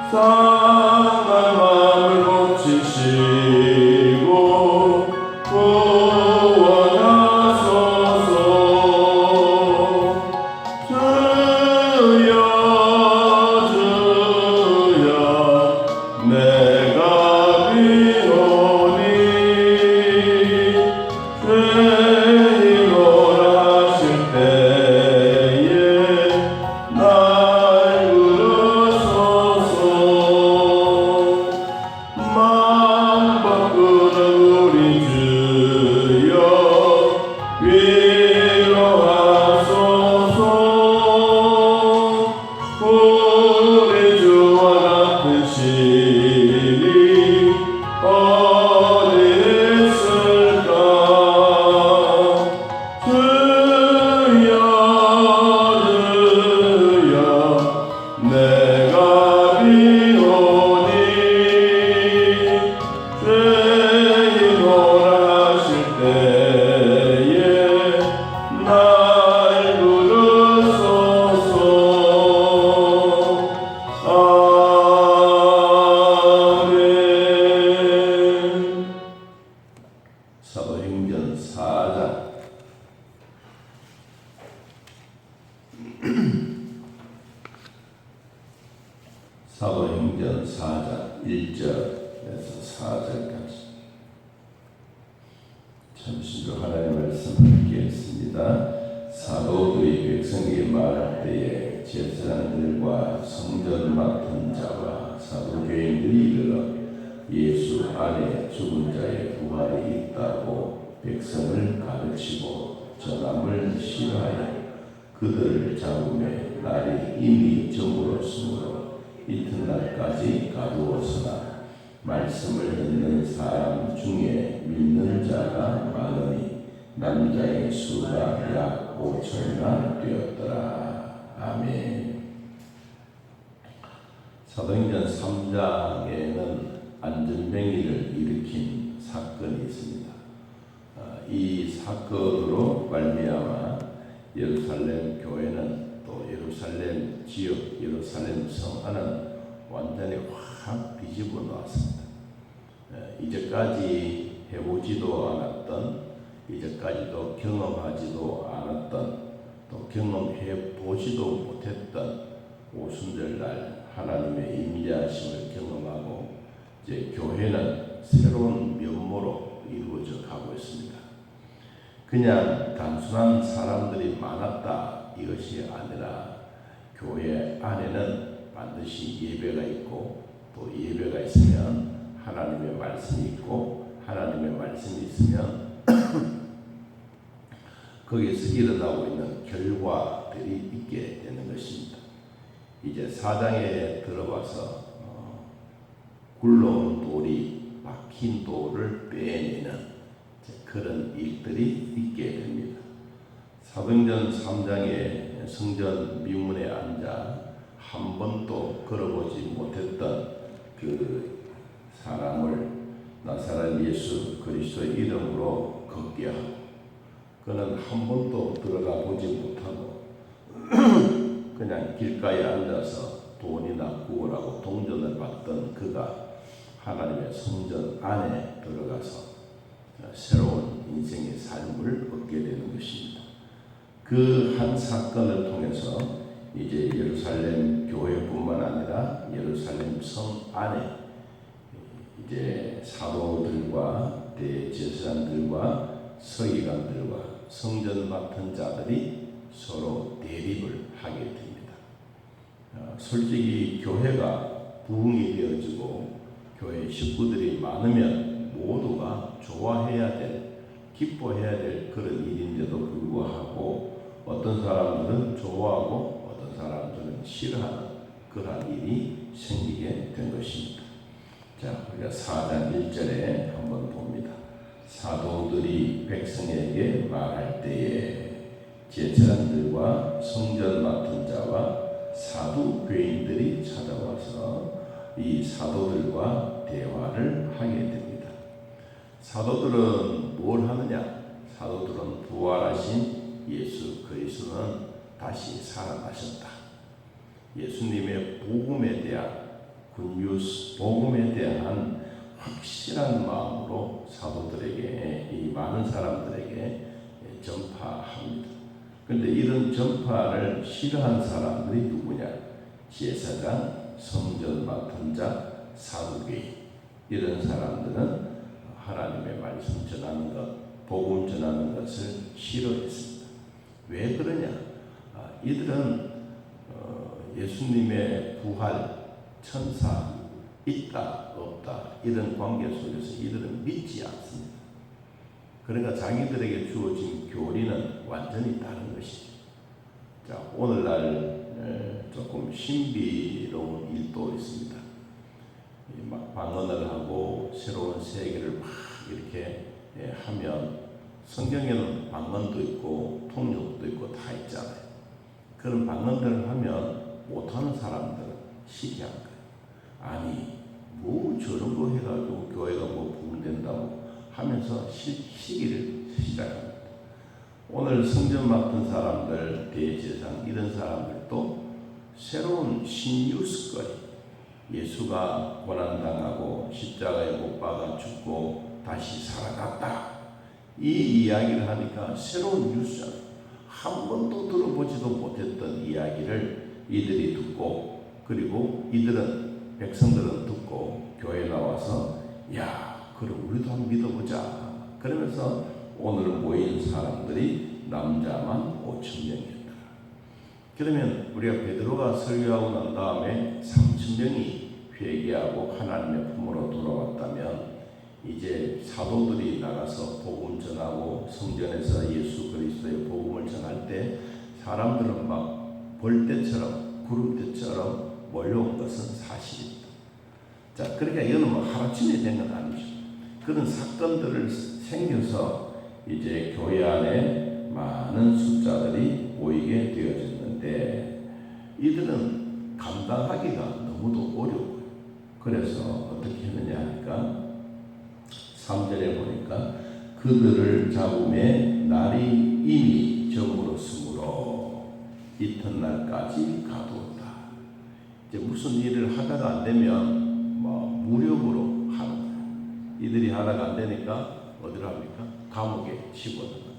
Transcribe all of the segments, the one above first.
상한 마음을 고치시고 구원하소서. 주여 주여 내가 비노니 죄인오라 하실 때에 날 부르소서. 마음 바꾸는 우리 주여 위로하소서. 우리 주와 같은 신이 어디 있을까. 주여 주여 내가 비오니 죄인오라 하실 때에 날 부르소서. 아멘. 사도행전 4장 사도행전 4장 1절에서 4절까지 잠시 후 하나님의 말씀을 읽겠습니다. 사도들이 백성에게 말할 때에 제사장들과 성전 맡은 자와 사도교인들이 이르러 예수 안에 죽은 자의 부활이 있다고 백성을 가르치고 전함을 싫어하여 그들을 잡음에 날이 이미 저물었으므로 이튿날까지 가두었으나 말씀을 듣는 사람 중에 믿는 자가 많으니 남자의 수가 약 5천이나 되었더라. 아멘. 사도행전 3장에는 안전뱅이를 일으킨 사건이 있습니다. 이 사건으로 말미암아 예루살렘 교회는 또 예루살렘 지역, 예루살렘 성 안은 완전히 확 뒤집어 놓았습니다. 이제까지 해보지도 않았던, 이제까지도 경험하지도 않았던, 또 경험해 보지도 못했던 오순절날 하나님의 임재하심을 경험하고 이제 교회는 새로운 면모로 이루어져 가고 있습니다. 그냥 단순한 사람들이 많았다 이것이 아니라 교회 안에는 반드시 예배가 있고 또 예배가 있으면 하나님의 말씀이 있고 하나님의 말씀이 있으면 거기에서 일어나고 있는 결과들이 있게 되는 것입니다. 이제 4장에 들어와서 굴러온 돌이 박힌 돌을 빼내는 그런 일들이 있게 됩니다. 사도행전 3장에 성전 미문에 앉아 한 번도 걸어보지 못했던 그 사람을 나사렛 예수 그리스도의 이름으로 걷게 하고 그는 한 번도 들어가 보지 못하고 그냥 길가에 앉아서 돈이나 구걸하고 동전을 받던 그가 하나님의 성전 안에 들어가서 새로운 인생의 삶을 얻게 되는 것입니다. 그 한 사건을 통해서 이제 예루살렘 교회뿐만 아니라 예루살렘 성 안에 이제 사도들과 대제사장들과 서기관들과 성전 맡은 자들이 서로 대립을 하게 됩니다. 솔직히 교회가 부흥이 되어지고 교회 식구들이 많으면 모두가 좋아해야 될, 기뻐해야 될 그런 일인데도 불구하고 어떤 사람들은 좋아하고 어떤 사람들은 싫어하는 그러한 일이 생기게 된 것입니다. 자, 우리가 4장 1절에 한번 봅니다. 사도들이 백성에게 말할 때에 제사장들과 성전 맡은 자와 사두개인들이 찾아와서 이 사도들과 대화를 하게 됩니다. 사도들은 뭘 하느냐? 사도들은 부활하신 예수 그리스도는 다시 살아나셨다. 예수님의 복음에 대한 굿뉴스 복음에 대한 확실한 마음으로 사도들에게 이 많은 사람들에게 전파합니다. 그런데 이런 전파를 싫어한 사람들이 누구냐? 제사장, 성전 맡은 자, 사두개인. 이런 사람들은 하나님의 말씀 전하는 것, 복음 전하는 것을 싫어했습니다. 왜 그러냐? 이들은 예수님의 부활, 천사 있다 없다 이런 관계 속에서 이들은 믿지 않습니다. 그러니까 자기들에게 주어진 교리는 완전히 다른 것이죠. 자, 오늘날 조금 신비로운 일도 있습니다. 막 방언을 하고 새로운 세계를 막 이렇게 하면 성경에는 방언도 있고 통역도 있고 다 있잖아요. 그런 방언들을 하면 못하는 사람들은 시기한 거예요. 아니 뭐 저런 거 해가지고 교회가 뭐 부흥된다고 하면서 시기를 시작합니다. 오늘 성전 맡은 사람들, 대제사장 이런 사람들도 새로운 신뉴스거리, 예수가 고난당하고 십자가에 못 박아 죽고 다시 살아났다, 이 이야기를 하니까 새로운 뉴스잖아요. 한 번도 들어보지도 못했던 이야기를 이들이 듣고, 그리고 이들은, 백성들은 듣고 교회에 나와서 야, 그럼 우리도 한번 믿어보자. 그러면서 오늘 모인 사람들이 남자만 5,000명이었다. 그러면 우리가 베드로가 설교하고 난 다음에 3,000명이 회개하고 하나님의 품으로 돌아왔다면, 이제 사도들이 나가서 복음 전하고 성전에서 예수 그리스도의 복음을 전할 때 사람들은 막 벌떼처럼 구름대처럼 몰려온 것은 사실입니다. 자, 그러니까 이거는 뭐 하루아침에 된 건 아니죠. 그런 사건들을 생겨서 이제 교회 안에 많은 숫자들이 모이게 되어졌는데, 이들은 감당하기가 너무도 어려워요. 그래서 어떻게 했느냐 하니까 3절에 보니까 그들을 잡음에 날이 이미 저물었으므로 이튿날까지 가두었다. 이제 무슨 일을 하다가 안 되면 뭐 무력으로 하는 거예요. 이들이 하다가 안 되니까 어디로 합니까? 감옥에 집어넣는 거예요.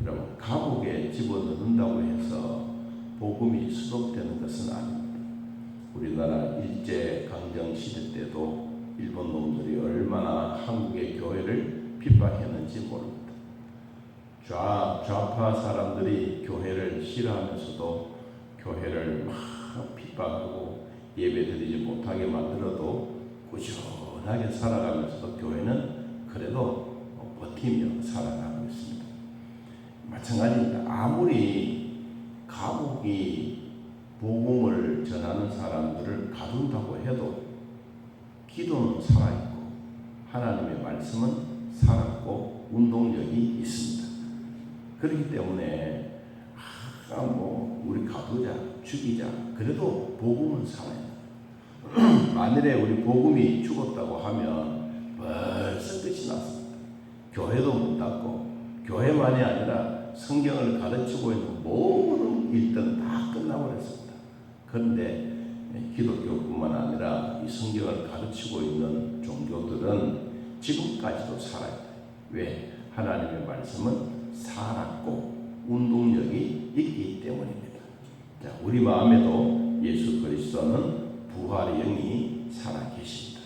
여러분, 감옥에 집어넣는다고 해서 복음이 수독되는 것은 아닙니다. 우리나라 일제강점 시대 때도 일본 놈들이 얼마나 한국의 교회를 핍박했는지 모릅니다. 좌파 사람들이 교회를 싫어하면서도 교회를 막 핍박하고 예배드리지 못하게 만들어도 꾸준하게 살아가면서도 교회는 그래도 버티며 살아가고 있습니다. 마찬가지입니다. 아무리 감옥이 복음을 전하는 사람들을 가둔다고 해도 기도는 살아있고 하나님의 말씀은 살았고 운동력이 있습니다. 그렇기 때문에 뭐 우리 가두자, 죽이자, 그래도 복음은 살아요. 만일에 우리 복음이 죽었다고 하면 벌써 끝이 났습니다. 교회도 문 닫고, 교회만이 아니라 성경을 가르치고 있는 모든 일들은 다 끝나버렸습니다. 그런데 기독교뿐만 아니라 이 성경을 가르치고 있는 종교들은 지금까지도 살아요. 왜? 하나님의 말씀은 살았고 운동력이 있기 때문입니다. 자, 우리 마음에도 예수 그리스도는 부활의 영이 살아계십니다.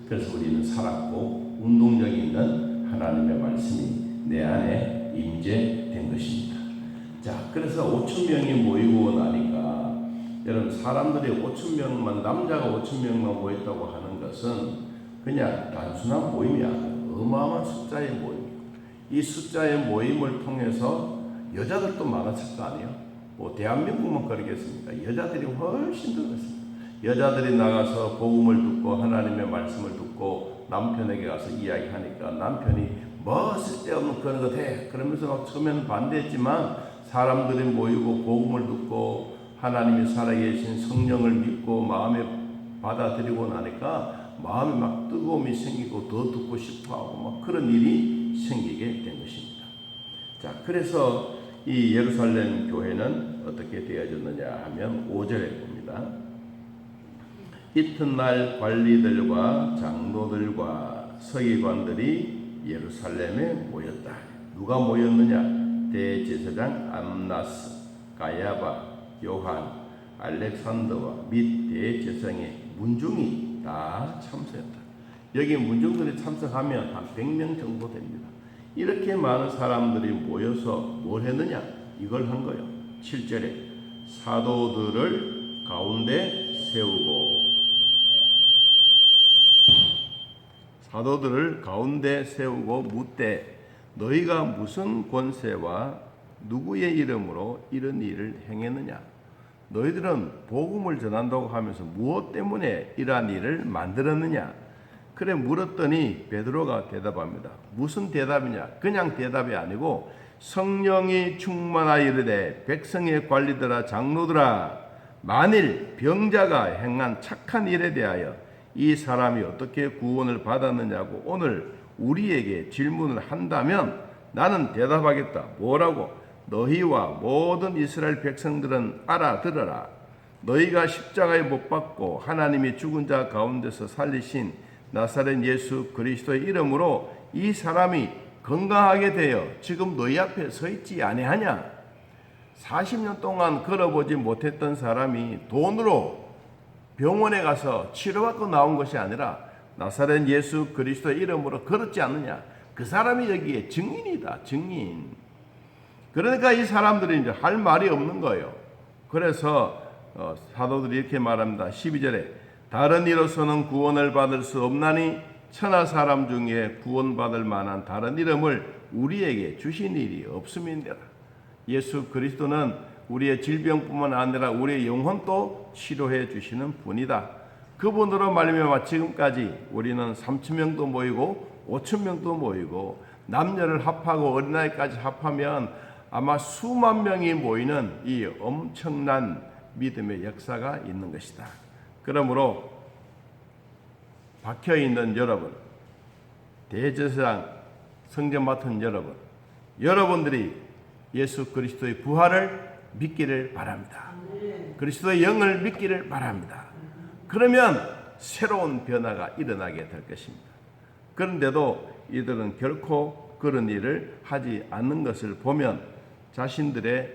그래서 우리는 살았고 운동력 있는 하나님의 말씀이 내 안에 임재된 것입니다. 자, 그래서 5,000명이 모이고 나니까, 여러분, 사람들이 5,000명만, 남자가 5,000명만 모였다고 하는 것은 그냥 단순한 모임이 아니에요. 어마어마한 숫자의 모임. 이 숫자의 모임을 통해서 여자들도 많았을 거 아니에요. 뭐 대한민국만 그러겠습니까? 여자들이 훨씬 더 많습니다. 여자들이 나가서 복음을 듣고 하나님의 말씀을 듣고 남편에게 가서 이야기하니까 남편이 뭐 쓸데없는 그런 것 해. 그러면서 막 처음에는 반대했지만 사람들이 모이고 복음을 듣고 하나님이 살아계신 성령을 믿고 마음에 받아들이고 나니까 마음에 막 뜨거움이 생기고 더 듣고 싶어하고 막 그런 일이 생기게 된 것입니다. 자, 그래서 이 예루살렘 교회는 어떻게 되어졌느냐 하면 5절에 봅니다. 이튿날 관리들과 장로들과 서기관들이 예루살렘에 모였다. 누가 모였느냐? 대제사장 안나스, 가야바, 요한, 알렉산더와 및 대제사장의 문중이 다 참석했다. 여기 문중들이 참석하면 한 100명 정도 됩니다. 이렇게 많은 사람들이 모여서 뭘 했느냐? 이걸 한 거예요. 7절에 사도들을 가운데 세우고 묻되 너희가 무슨 권세와 누구의 이름으로 이런 일을 행했느냐? 너희들은 복음을 전한다고 하면서 무엇 때문에 이러한 일을 만들었느냐? 그래 물었더니 베드로가 대답합니다. 무슨 대답이냐? 그냥 대답이 아니고 성령이 충만하여 이르되 백성의 관리들아 장로들아 만일 병자가 행한 착한 일에 대하여 이 사람이 어떻게 구원을 받았느냐고 오늘 우리에게 질문을 한다면 나는 대답하겠다. 뭐라고? 너희와 모든 이스라엘 백성들은 알아들어라. 너희가 십자가에 못 박고 하나님이 죽은 자 가운데서 살리신 나사렛 예수 그리스도의 이름으로 이 사람이 건강하게 되어 지금 너희 앞에 서 있지 아니하냐? 40년 동안 걸어보지 못했던 사람이 돈으로 병원에 가서 치료받고 나온 것이 아니라 나사렛 예수 그리스도의 이름으로 걸었지 않느냐? 그 사람이 여기에 증인이다. 증인. 그러니까 이 사람들이 이제 할 말이 없는 거예요. 그래서 사도들이 이렇게 말합니다. 12절에 다른 이로서는 구원을 받을 수 없나니 천하 사람 중에 구원받을 만한 다른 이름을 우리에게 주신 일이 없음인데라. 예수 그리스도는 우리의 질병뿐만 아니라 우리의 영혼도 치료해 주시는 분이다. 그분으로 말미암아 지금까지 우리는 3,000명도 모이고 5,000명도 모이고 남녀를 합하고 어린아이까지 합하면 아마 수만 명이 모이는 이 엄청난 믿음의 역사가 있는 것이다. 그러므로 박혀있는 여러분, 대제사장 성전 맡은 여러분, 여러분들이 예수 그리스도의 부활을 믿기를 바랍니다. 그리스도의 영을 믿기를 바랍니다. 그러면 새로운 변화가 일어나게 될 것입니다. 그런데도 이들은 결코 그런 일을 하지 않는 것을 보면 자신들의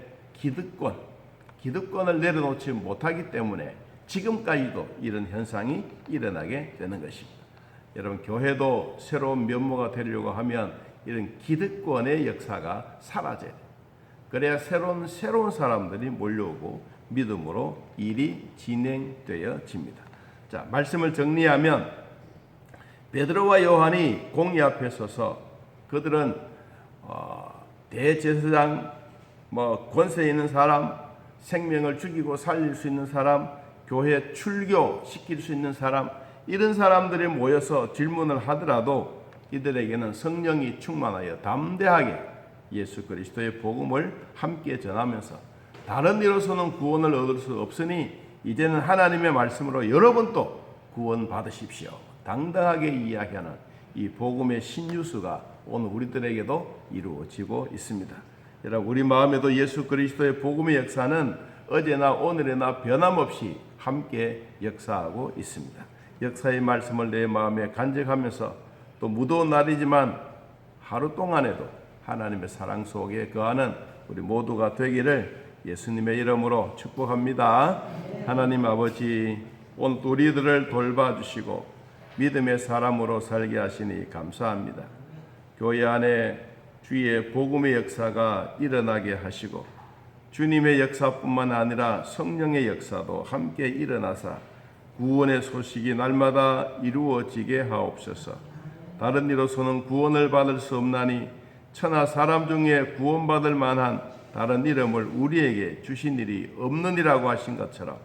기득권을 내려놓지 못하기 때문에 지금까지도 이런 현상이 일어나게 되는 것입니다. 여러분, 교회도 새로운 면모가 되려고 하면 이런 기득권의 역사가 사라져야 돼요. 그래야 새로운 사람들이 몰려오고 믿음으로 일이 진행되어집니다. 자, 말씀을 정리하면 베드로와 요한이 공의 앞에 서서 그들은 대제사장, 권세 있는 사람, 생명을 죽이고 살릴 수 있는 사람, 교회 출교시킬 수 있는 사람, 이런 사람들이 모여서 질문을 하더라도 이들에게는 성령이 충만하여 담대하게 예수 그리스도의 복음을 함께 전하면서 다른 일로서는 구원을 얻을 수 없으니 이제는 하나님의 말씀으로 여러분도 구원 받으십시오. 당당하게 이야기하는 이 복음의 신유수가 오늘 우리들에게도 이루어지고 있습니다. 여러분, 우리 마음에도 예수 그리스도의 복음의 역사는 어제나 오늘이나 변함없이 함께 역사하고 있습니다. 역사의 말씀을 내 마음에 간직하면서 또 무더운 날이지만 하루 동안에도 하나님의 사랑 속에 거하는 우리 모두가 되기를 예수님의 이름으로 축복합니다. 하나님 아버지, 오늘 우리들을 돌봐주시고 믿음의 사람으로 살게 하시니 감사합니다. 교회 안에 주의 복음의 역사가 일어나게 하시고 주님의 역사뿐만 아니라 성령의 역사도 함께 일어나사 구원의 소식이 날마다 이루어지게 하옵소서. 다른 이로서는 구원을 받을 수 없나니 천하 사람 중에 구원받을 만한 다른 이름을 우리에게 주신 일이 없느니라고 하신 것처럼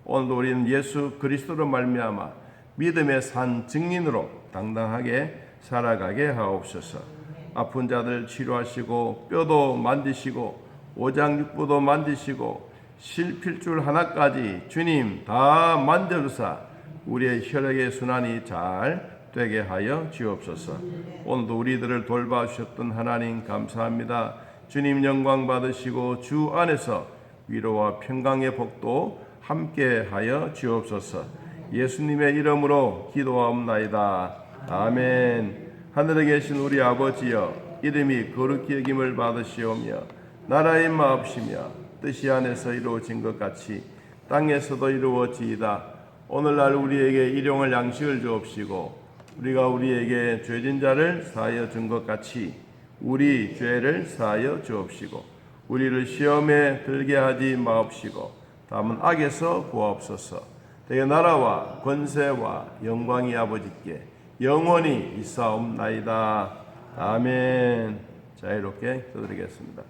오늘 우리는 예수 그리스도로 말미암아 믿음의 산 증인으로 당당하게 살아가게 하옵소서. 아픈 자들 치료하시고 뼈도 만지시고 오장육부도 만지시고 실필줄 하나까지 주님 다 만져주사 우리의 혈액의 순환이 잘 되게 하여 주옵소서. 오늘도 우리들을 돌봐주셨던 하나님 감사합니다. 주님 영광 받으시고 주 안에서 위로와 평강의 복도 함께 하여 주옵소서. 예수님의 이름으로 기도하옵나이다. 아멘. 하늘에 계신 우리 아버지여, 이름이 거룩히 여김을 받으시오며 나라의 마옵시며 뜻이 안에서 이루어진 것 같이 땅에서도 이루어지이다. 오늘날 우리에게 일용할 양식을 주옵시고 우리가 우리에게 죄진 자를 사하여 준 것 같이 우리 죄를 사하여 주옵시고 우리를 시험에 들게 하지 마옵시고 다만 악에서 구하옵소서. 대개 나라와 권세와 영광이 아버지께 영원히 있사옵나이다. 아멘. 자유롭게 기도드리겠습니다.